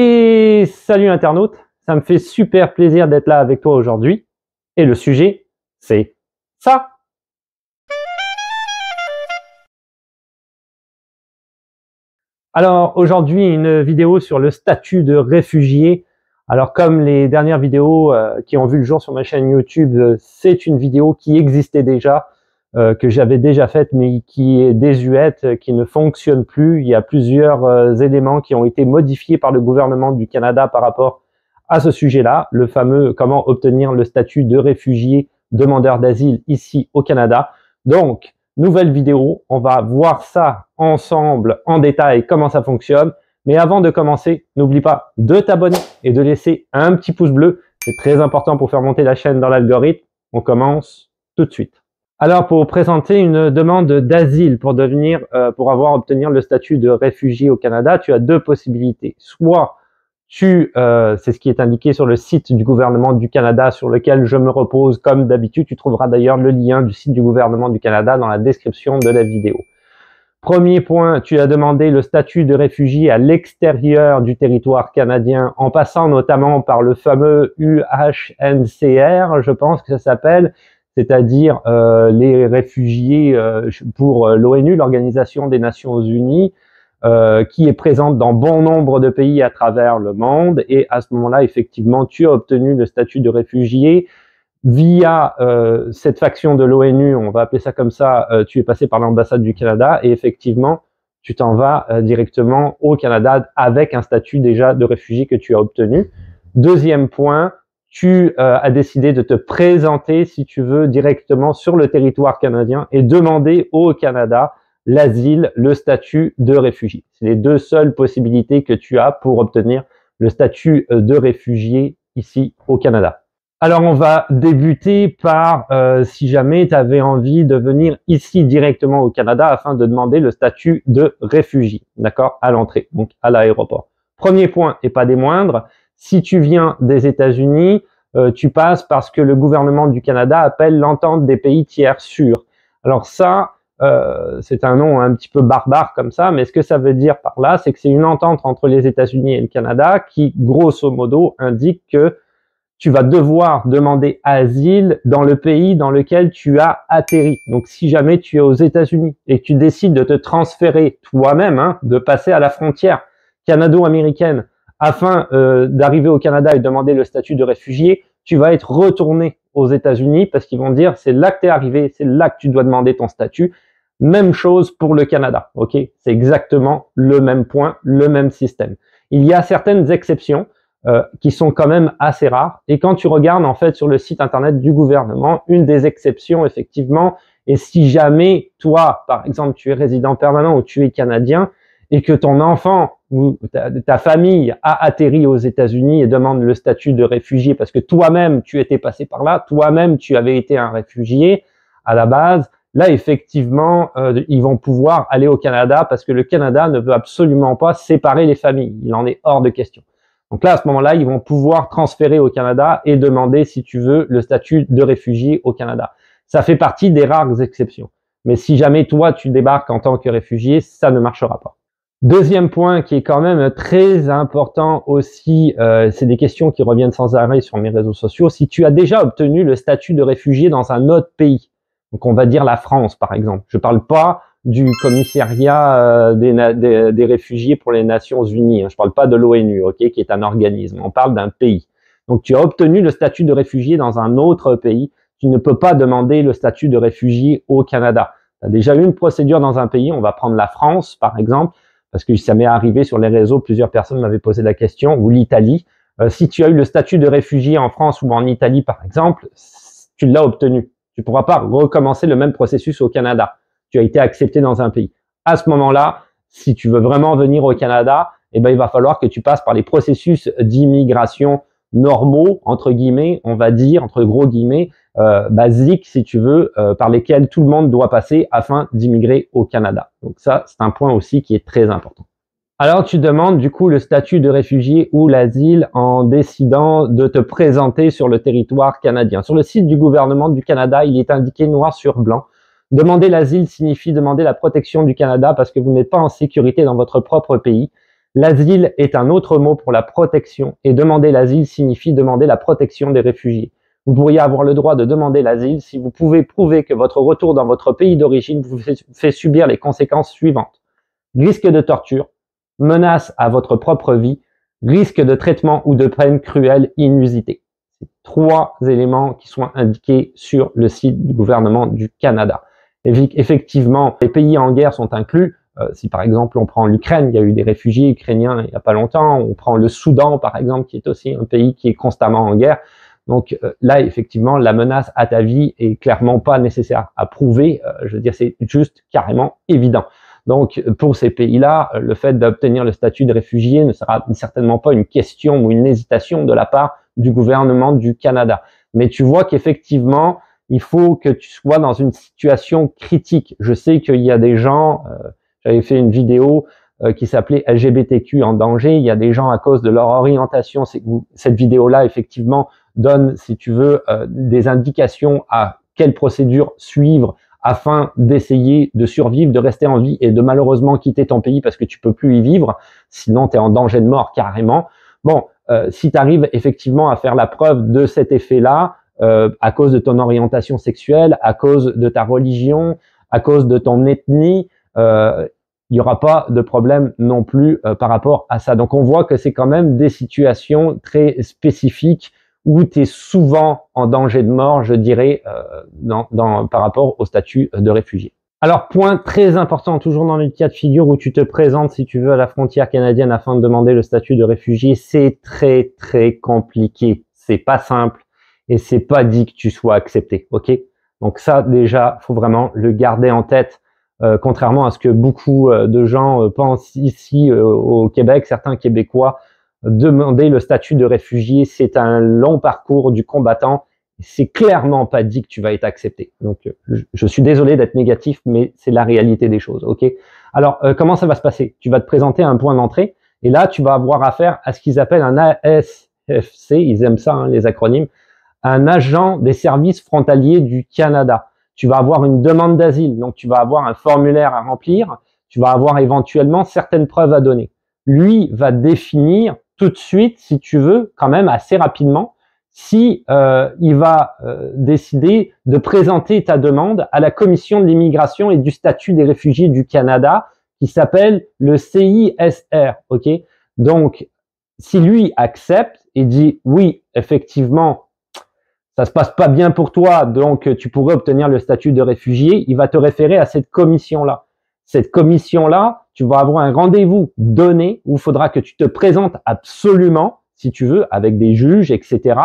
Et salut internaute, ça me fait super plaisir d'être là avec toi aujourd'hui. Et le sujet, c'est ça. Alors aujourd'hui, une vidéo sur le statut de réfugié. Alors comme les dernières vidéos qui ont vu le jour sur ma chaîne YouTube, c'est une vidéo qui existait déjà, que j'avais déjà faite, mais qui est désuète, qui ne fonctionne plus. Il y a plusieurs éléments qui ont été modifiés par le gouvernement du Canada par rapport à ce sujet-là, le fameux comment obtenir le statut de réfugié demandeur d'asile ici au Canada. Donc, nouvelle vidéo, on va voir ça ensemble en détail, comment ça fonctionne. Mais avant de commencer, n'oublie pas de t'abonner et de laisser un petit pouce bleu. C'est très important pour faire monter la chaîne dans l'algorithme. On commence tout de suite. Alors, pour présenter une demande d'asile pour avoir obtenir le statut de réfugié au Canada, tu as deux possibilités. Soit c'est ce qui est indiqué sur le site du gouvernement du Canada sur lequel je me repose comme d'habitude. Tu trouveras d'ailleurs le lien du site du gouvernement du Canada dans la description de la vidéo. Premier point, tu as demandé le statut de réfugié à l'extérieur du territoire canadien en passant notamment par le fameux UNHCR, je pense que ça s'appelle, c'est-à-dire les réfugiés pour l'ONU, l'Organisation des Nations Unies, qui est présente dans bon nombre de pays à travers le monde. Et à ce moment-là, effectivement, tu as obtenu le statut de réfugié via cette faction de l'ONU, on va appeler ça comme ça, tu es passé par l'ambassade du Canada et effectivement, tu t'en vas directement au Canada avec un statut déjà de réfugié que tu as obtenu. Deuxième point, tu as décidé de te présenter, si tu veux, directement sur le territoire canadien et demander au Canada l'asile, le statut de réfugié. C'est les deux seules possibilités que tu as pour obtenir le statut de réfugié ici au Canada. Alors, on va débuter par, si jamais tu avais envie de venir ici directement au Canada afin de demander le statut de réfugié, d'accord, à l'entrée, donc à l'aéroport. Premier point, et pas des moindres, si tu viens des États-Unis, tu passes parce que le gouvernement du Canada appelle l'entente des pays tiers sûrs. Alors ça, c'est un nom un petit peu barbare comme ça, mais ce que ça veut dire par là, c'est que c'est une entente entre les États-Unis et le Canada qui, grosso modo, indique que tu vas devoir demander asile dans le pays dans lequel tu as atterri. Donc, si jamais tu es aux États-Unis et que tu décides de te transférer toi-même, de passer à la frontière canado-américaine afin d'arriver au Canada et demander le statut de réfugié, tu vas être retourné aux États-Unis parce qu'ils vont dire c'est là que tu es arrivé, c'est là que tu dois demander ton statut. Même chose pour le Canada, ok? C'est exactement le même point, le même système. Il y a certaines exceptions qui sont quand même assez rares. Et quand tu regardes en fait sur le site internet du gouvernement, une des exceptions effectivement, et si jamais toi, par exemple, tu es résident permanent ou tu es canadien et que ton enfant ou ta famille a atterri aux États-Unis et demande le statut de réfugié parce que toi-même tu étais passé par là, toi-même tu avais été un réfugié à la base, là effectivement ils vont pouvoir aller au Canada parce que le Canada ne veut absolument pas séparer les familles, il en est hors de question. Donc là, à ce moment-là, ils vont pouvoir transférer au Canada et demander, si tu veux, le statut de réfugié au Canada. Ça fait partie des rares exceptions. Mais si jamais toi, tu débarques en tant que réfugié, ça ne marchera pas. Deuxième point qui est quand même très important aussi, c'est des questions qui reviennent sans arrêt sur mes réseaux sociaux. Si tu as déjà obtenu le statut de réfugié dans un autre pays, donc on va dire la France par exemple, je parle pas du commissariat des réfugiés pour les Nations Unies. Je parle pas de l'ONU, ok, qui est un organisme. On parle d'un pays. Donc, tu as obtenu le statut de réfugié dans un autre pays. Tu ne peux pas demander le statut de réfugié au Canada. Tu as déjà eu une procédure dans un pays. On va prendre la France, par exemple, parce que ça m'est arrivé sur les réseaux. Plusieurs personnes m'avaient posé la question. Ou l'Italie. Si tu as eu le statut de réfugié en France ou en Italie, par exemple, tu l'as obtenu. Tu ne pourras pas recommencer le même processus au Canada. Tu as été accepté dans un pays. À ce moment-là, si tu veux vraiment venir au Canada, eh ben, il va falloir que tu passes par les processus d'immigration normaux, entre guillemets, on va dire, entre gros guillemets, basiques, si tu veux, par lesquels tout le monde doit passer afin d'immigrer au Canada. Donc ça, c'est un point aussi qui est très important. Alors, tu demandes du coup le statut de réfugié ou l'asile en décidant de te présenter sur le territoire canadien. Sur le site du gouvernement du Canada, il est indiqué noir sur blanc. Demander l'asile signifie demander la protection du Canada parce que vous n'êtes pas en sécurité dans votre propre pays. L'asile est un autre mot pour la protection et demander l'asile signifie demander la protection des réfugiés. Vous pourriez avoir le droit de demander l'asile si vous pouvez prouver que votre retour dans votre pays d'origine vous fait subir les conséquences suivantes. Risque de torture, menace à votre propre vie, risque de traitement ou de peine cruelle inusitée. C'est 3 éléments qui sont indiqués sur le site du gouvernement du Canada. Effectivement, les pays en guerre sont inclus. Si par exemple on prend l'Ukraine, il y a eu des réfugiés ukrainiens il n'y a pas longtemps, on prend le Soudan par exemple, qui est aussi un pays qui est constamment en guerre. Donc là, effectivement, la menace à ta vie est clairement pas nécessaire à prouver. Je veux dire, c'est juste carrément évident. Donc pour ces pays-là, le fait d'obtenir le statut de réfugié ne sera certainement pas une question ou une hésitation de la part du gouvernement du Canada. Mais tu vois qu'effectivement, il faut que tu sois dans une situation critique. Je sais qu'il y a des gens... J'avais fait une vidéo qui s'appelait LGBTQ en danger. Il y a des gens à cause de leur orientation. Cette vidéo-là, effectivement, donne, si tu veux, des indications à quelle procédure suivre afin d'essayer de survivre, de rester en vie et de malheureusement quitter ton pays parce que tu peux plus y vivre. Sinon, tu es en danger de mort carrément. Bon, si tu arrives effectivement à faire la preuve de cet effet-là, à cause de ton orientation sexuelle, à cause de ta religion, à cause de ton ethnie, il n'y aura pas de problème non plus par rapport à ça. Donc on voit que c'est quand même des situations très spécifiques où tu es souvent en danger de mort, je dirais, par rapport au statut de réfugié. Alors, point très important, toujours dans le cas de figure où tu te présentes, si tu veux, à la frontière canadienne afin de demander le statut de réfugié, c'est très, très compliqué. C'est pas simple et c'est pas dit que tu sois accepté, ok? Donc ça, déjà, faut vraiment le garder en tête. Contrairement à ce que beaucoup de gens pensent ici au Québec, certains Québécois, demander le statut de réfugié, c'est un long parcours du combattant. C'est clairement pas dit que tu vas être accepté. Donc, je suis désolé d'être négatif, mais c'est la réalité des choses, ok? Alors, comment ça va se passer? Tu vas te présenter à un point d'entrée, et là, tu vas avoir affaire à ce qu'ils appellent un ASFC, ils aiment ça, hein, les acronymes, un agent des services frontaliers du Canada. Tu vas avoir une demande d'asile, donc tu vas avoir un formulaire à remplir, tu vas avoir éventuellement certaines preuves à donner. Lui va définir tout de suite, si tu veux, quand même assez rapidement, si il va décider de présenter ta demande à la Commission de l'immigration et du statut des réfugiés du Canada, qui s'appelle le CISR, ok? Donc, si lui accepte et dit oui, effectivement, ça se passe pas bien pour toi, donc tu pourrais obtenir le statut de réfugié, il va te référer à cette commission-là. Cette commission-là, tu vas avoir un rendez-vous donné où il faudra que tu te présentes absolument, si tu veux, avec des juges, etc.,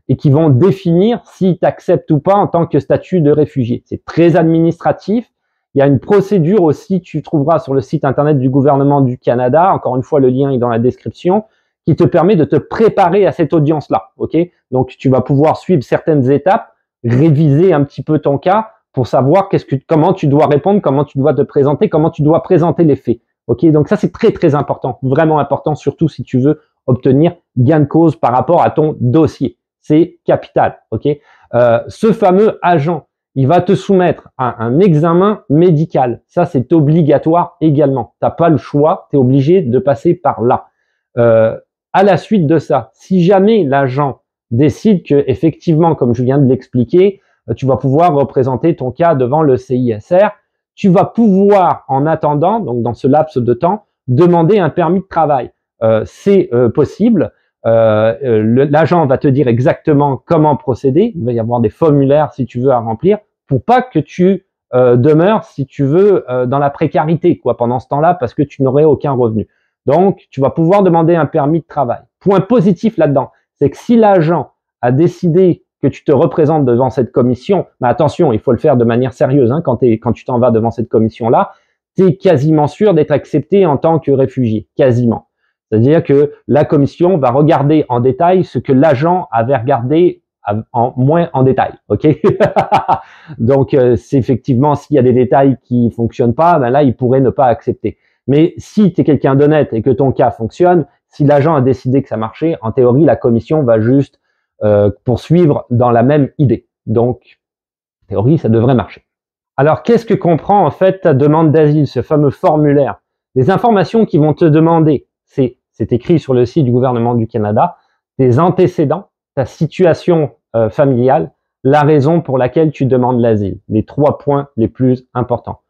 et qui vont définir si tu acceptes ou pas en tant que statut de réfugié. C'est très administratif. Il y a une procédure aussi, tu trouveras sur le site internet du gouvernement du Canada, encore une fois, le lien est dans la description, qui te permet de te préparer à cette audience-là, ok? Donc, tu vas pouvoir suivre certaines étapes, réviser un petit peu ton cas pour savoir comment tu dois répondre, comment tu dois te présenter, comment tu dois présenter les faits, ok? Donc, ça, c'est très, très important, vraiment important, surtout si tu veux obtenir gain de cause par rapport à ton dossier. C'est capital, ok? Ce fameux agent, il va te soumettre à un examen médical. Ça, c'est obligatoire également. Tu n'as pas le choix, tu es obligé de passer par là. À la suite de ça, si jamais l'agent décide que, effectivement, comme je viens de l'expliquer, tu vas pouvoir représenter ton cas devant le CISR, tu vas pouvoir, en attendant, donc dans ce laps de temps, demander un permis de travail. C'est possible. L'agent va te dire exactement comment procéder. Il va y avoir des formulaires, si tu veux, à remplir pour pas que tu demeures, si tu veux, dans la précarité quoi pendant ce temps-là parce que tu n'aurais aucun revenu. Donc, tu vas pouvoir demander un permis de travail. Point positif là-dedans, c'est que si l'agent a décidé que tu te représentes devant cette commission, mais attention, il faut le faire de manière sérieuse hein, quand tu t'en vas devant cette commission-là, tu es quasiment sûr d'être accepté en tant que réfugié, quasiment. C'est-à-dire que la commission va regarder en détail ce que l'agent avait regardé moins en détail, ok? Donc, c'est effectivement, s'il y a des détails qui fonctionnent pas, ben là, il pourrait ne pas accepter. Mais si tu es quelqu'un d'honnête et que ton cas fonctionne, si l'agent a décidé que ça marchait, en théorie, la commission va juste poursuivre dans la même idée. Donc, en théorie, ça devrait marcher. Alors, qu'est-ce que comprend en fait ta demande d'asile, ce fameux formulaire? Les informations qu'ils vont te demander, c'est écrit sur le site du gouvernement du Canada, tes antécédents, ta situation familiale, la raison pour laquelle tu demandes l'asile. Les 3 points les plus importants.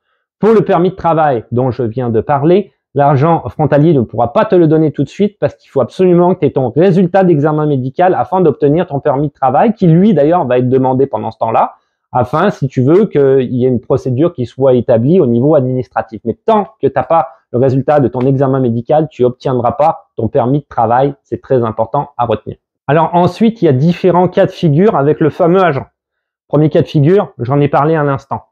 Pour le permis de travail dont je viens de parler, l'agent frontalier ne pourra pas te le donner tout de suite parce qu'il faut absolument que tu aies ton résultat d'examen médical afin d'obtenir ton permis de travail qui, lui, d'ailleurs, va être demandé pendant ce temps-là afin, si tu veux, qu'il y ait une procédure qui soit établie au niveau administratif. Mais tant que tu n'as pas le résultat de ton examen médical, tu n'obtiendras pas ton permis de travail. C'est très important à retenir. Alors ensuite, il y a différents cas de figure avec le fameux agent. Premier cas de figure, j'en ai parlé à l'instant.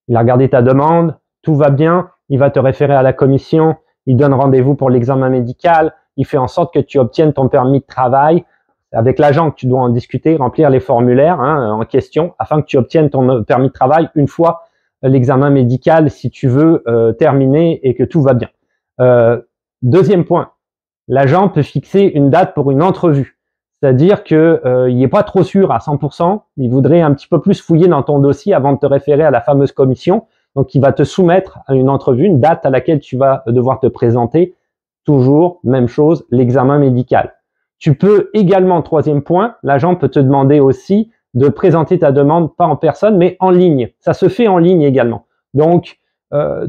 Il a regardé ta demande, tout va bien, il va te référer à la commission, il donne rendez-vous pour l'examen médical, il fait en sorte que tu obtiennes ton permis de travail. Avec l'agent que tu dois en discuter, remplir les formulaires en question afin que tu obtiennes ton permis de travail une fois l'examen médical, si tu veux, terminé et que tout va bien. Deuxième point, l'agent peut fixer une date pour une entrevue. C'est-à-dire qu'il n'est pas trop sûr à 100%, il voudrait un petit peu plus fouiller dans ton dossier avant de te référer à la fameuse commission. Donc, il va te soumettre à une entrevue, une date à laquelle tu vas devoir te présenter. Toujours, même chose, l'examen médical. Tu peux également, troisième point, l'agent peut te demander aussi de présenter ta demande, pas en personne, mais en ligne. Ça se fait en ligne également. Donc,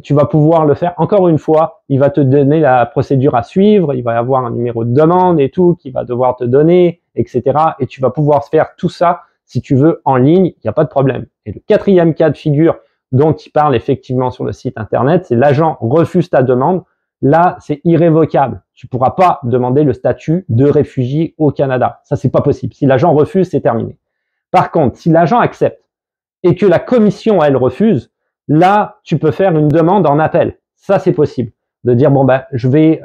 tu vas pouvoir le faire. Encore une fois, il va te donner la procédure à suivre, il va y avoir un numéro de demande et tout qu'il va devoir te donner, etc. Et tu vas pouvoir faire tout ça, si tu veux, en ligne, il n'y a pas de problème. Et le quatrième cas de figure dont il parle effectivement sur le site internet, c'est l'agent refuse ta demande. Là, c'est irrévocable. Tu ne pourras pas demander le statut de réfugié au Canada. Ça, c'est pas possible. Si l'agent refuse, c'est terminé. Par contre, si l'agent accepte et que la commission, elle, refuse, là, tu peux faire une demande en appel. Ça, c'est possible. De dire, bon, ben, je vais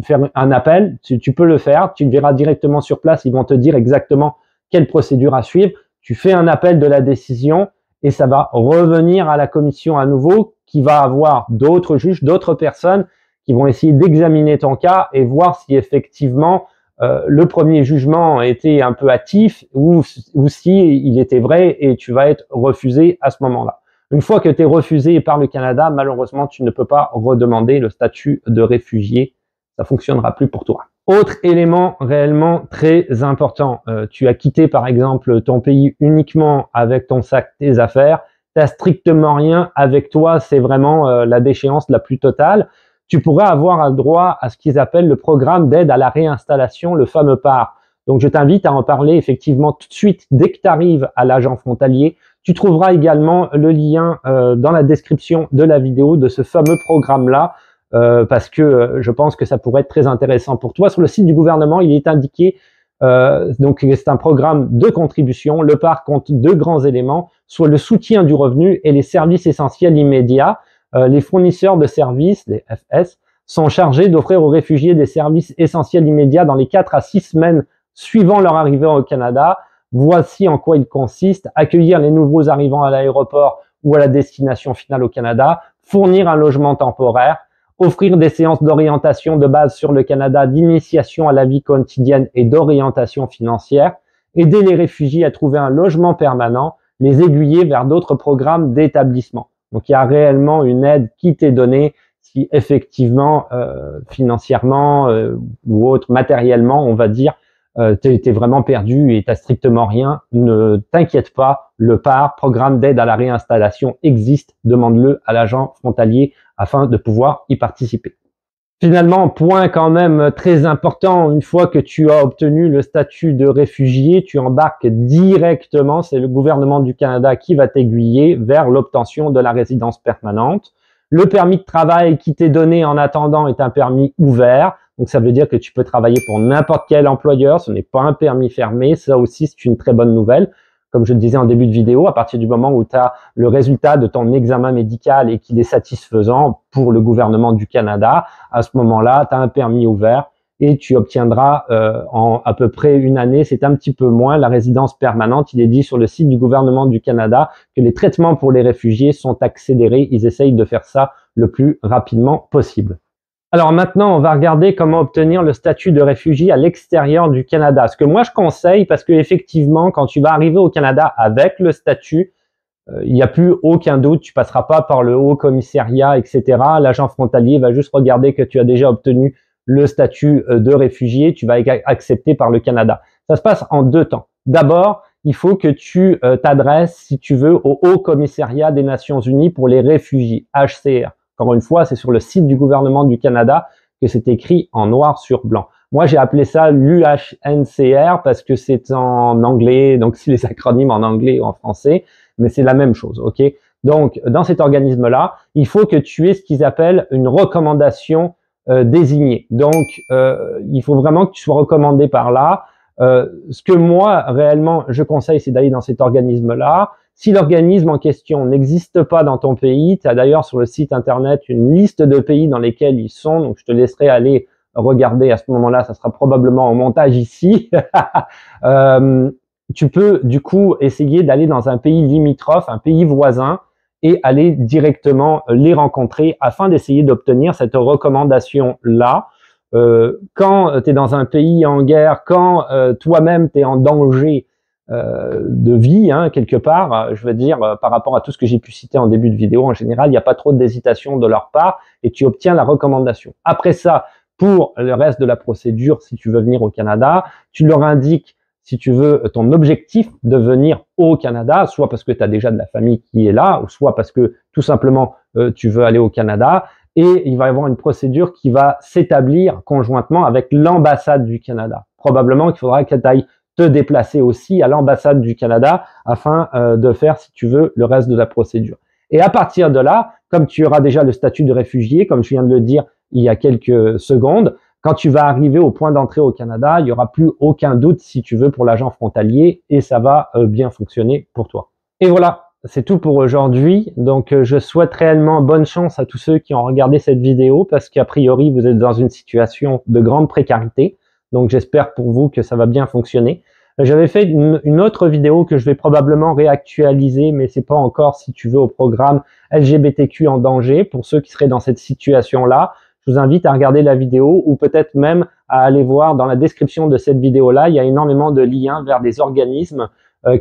faire un appel. Tu peux le faire. Tu le verras directement sur place. Ils vont te dire exactement quelle procédure à suivre. Tu fais un appel de la décision et ça va revenir à la commission à nouveau qui va avoir d'autres juges, d'autres personnes qui vont essayer d'examiner ton cas et voir si effectivement le premier jugement était un peu hâtif ou si il était vrai et tu vas être refusé à ce moment-là. Une fois que tu es refusé par le Canada, malheureusement, tu ne peux pas redemander le statut de réfugié. Ça fonctionnera plus pour toi. Autre élément réellement très important, tu as quitté par exemple ton pays uniquement avec ton sac, tes affaires, tu n'as strictement rien avec toi, c'est vraiment la déchéance la plus totale. Tu pourrais avoir droit à ce qu'ils appellent le programme d'aide à la réinstallation, le fameux PAR. Donc, je t'invite à en parler effectivement tout de suite dès que tu arrives à l'agent frontalier. Tu trouveras également le lien dans la description de la vidéo de ce fameux programme-là parce que je pense que ça pourrait être très intéressant pour toi. Sur le site du gouvernement, il est indiqué, donc c'est un programme de contribution. Le PAR compte 2 grands éléments, soit le soutien du revenu et les services essentiels immédiats. Les fournisseurs de services, les FS, sont chargés d'offrir aux réfugiés des services essentiels immédiats dans les 4 à 6 semaines suivant leur arrivée au Canada. Voici en quoi il consiste: accueillir les nouveaux arrivants à l'aéroport ou à la destination finale au Canada, fournir un logement temporaire, offrir des séances d'orientation de base sur le Canada, d'initiation à la vie quotidienne et d'orientation financière, aider les réfugiés à trouver un logement permanent, les aiguiller vers d'autres programmes d'établissement. Donc, il y a réellement une aide qui t'est donnée si effectivement, financièrement ou autre, matériellement, on va dire, t'es vraiment perdu et t'as strictement rien. Ne t'inquiète pas, le PAR, programme d'aide à la réinstallation, existe. Demande-le à l'agent frontalier afin de pouvoir y participer. Finalement, point quand même très important, une fois que tu as obtenu le statut de réfugié, tu embarques directement, c'est le gouvernement du Canada qui va t'aiguiller vers l'obtention de la résidence permanente. Le permis de travail qui t'est donné en attendant est un permis ouvert, donc ça veut dire que tu peux travailler pour n'importe quel employeur, ce n'est pas un permis fermé, ça aussi c'est une très bonne nouvelle. Comme je le disais en début de vidéo, à partir du moment où tu as le résultat de ton examen médical et qu'il est satisfaisant pour le gouvernement du Canada, à ce moment-là, tu as un permis ouvert et tu obtiendras en à peu près une année, c'est un petit peu moins, la résidence permanente. Il est dit sur le site du gouvernement du Canada que les traitements pour les réfugiés sont accélérés. Ils essayent de faire ça le plus rapidement possible. Alors maintenant, on va regarder comment obtenir le statut de réfugié à l'extérieur du Canada. Ce que moi je conseille, parce que effectivement, quand tu vas arriver au Canada avec le statut, il n'y a plus aucun doute, tu passeras pas par le haut commissariat, etc. L'agent frontalier va juste regarder que tu as déjà obtenu le statut de réfugié, tu vas être accepté par le Canada. Ça se passe en 2 temps. D'abord, il faut que tu t'adresses, si tu veux, au Haut Commissariat des Nations Unies pour les réfugiés, HCR. Encore une fois, c'est sur le site du gouvernement du Canada que c'est écrit en noir sur blanc. Moi, j'ai appelé ça l'UHNCR parce que c'est en anglais, donc c'est les acronymes en anglais ou en français, mais c'est la même chose, ok? Donc, dans cet organisme-là, il faut que tu aies ce qu'ils appellent une recommandation désignée. Donc, il faut vraiment que tu sois recommandé par là. Ce que moi, réellement, je conseille, c'est d'aller dans cet organisme-là. Si l'organisme en question n'existe pas dans ton pays, tu as d'ailleurs sur le site internet une liste de pays dans lesquels ils sont, donc je te laisserai aller regarder à ce moment-là, ça sera probablement au montage ici. Tu peux du coup essayer d'aller dans un pays limitrophe, un pays voisin, et aller directement les rencontrer afin d'essayer d'obtenir cette recommandation-là. Quand tu es dans un pays en guerre, quand toi-même tu es en danger de vie, hein, quelque part, je veux dire, par rapport à tout ce que j'ai pu citer en début de vidéo, en général, il n'y a pas trop d'hésitation de leur part et tu obtiens la recommandation. Après ça, pour le reste de la procédure, si tu veux venir au Canada, tu leur indiques, si tu veux, ton objectif de venir au Canada, soit parce que tu as déjà de la famille qui est là, ou soit parce que tout simplement tu veux aller au Canada, et il va y avoir une procédure qui va s'établir conjointement avec l'ambassade du Canada. Probablement qu'il faudra que tu ailles te déplacer aussi à l'ambassade du Canada afin de faire, si tu veux, le reste de la procédure. Et à partir de là, comme tu auras déjà le statut de réfugié, comme je viens de le dire il y a quelques secondes, quand tu vas arriver au point d'entrée au Canada, il n'y aura plus aucun doute, si tu veux, pour l'agent frontalier et ça va bien fonctionner pour toi. Et voilà, c'est tout pour aujourd'hui. Donc, je souhaite réellement bonne chance à tous ceux qui ont regardé cette vidéo parce qu'a priori, vous êtes dans une situation de grande précarité. Donc, j'espère pour vous que ça va bien fonctionner. J'avais fait une autre vidéo que je vais probablement réactualiser, mais c'est pas encore, si tu veux, au programme LGBTQ en danger. Pour ceux qui seraient dans cette situation-là, je vous invite à regarder la vidéo ou peut-être même à aller voir dans la description de cette vidéo-là. Il y a énormément de liens vers des organismes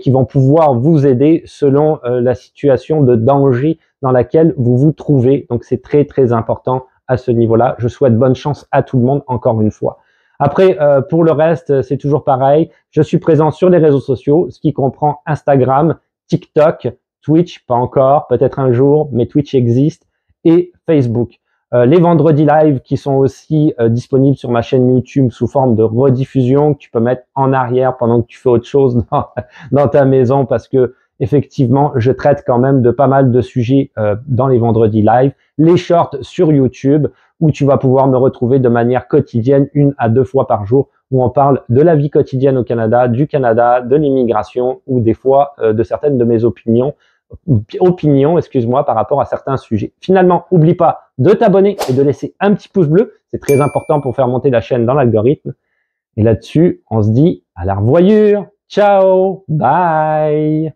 qui vont pouvoir vous aider selon la situation de danger dans laquelle vous vous trouvez. Donc, c'est très, très important à ce niveau-là. Je souhaite bonne chance à tout le monde, encore une fois. Après, pour le reste, c'est toujours pareil. Je suis présent sur les réseaux sociaux, ce qui comprend Instagram, TikTok, Twitch, pas encore, peut-être un jour, mais Twitch existe, et Facebook. Les vendredis live qui sont aussi disponibles sur ma chaîne YouTube sous forme de rediffusion que tu peux mettre en arrière pendant que tu fais autre chose dans ta maison parce que effectivement, je traite quand même de pas mal de sujets dans les vendredis live. Les shorts sur YouTube où tu vas pouvoir me retrouver de manière quotidienne 1 à 2 fois par jour où on parle de la vie quotidienne au Canada, de l'immigration ou des fois de certaines de mes opinions, excuse-moi, par rapport à certains sujets. Finalement, n'oublie pas de t'abonner et de laisser un petit pouce bleu. C'est très important pour faire monter la chaîne dans l'algorithme. Et là-dessus, on se dit à la revoyure. Ciao, bye.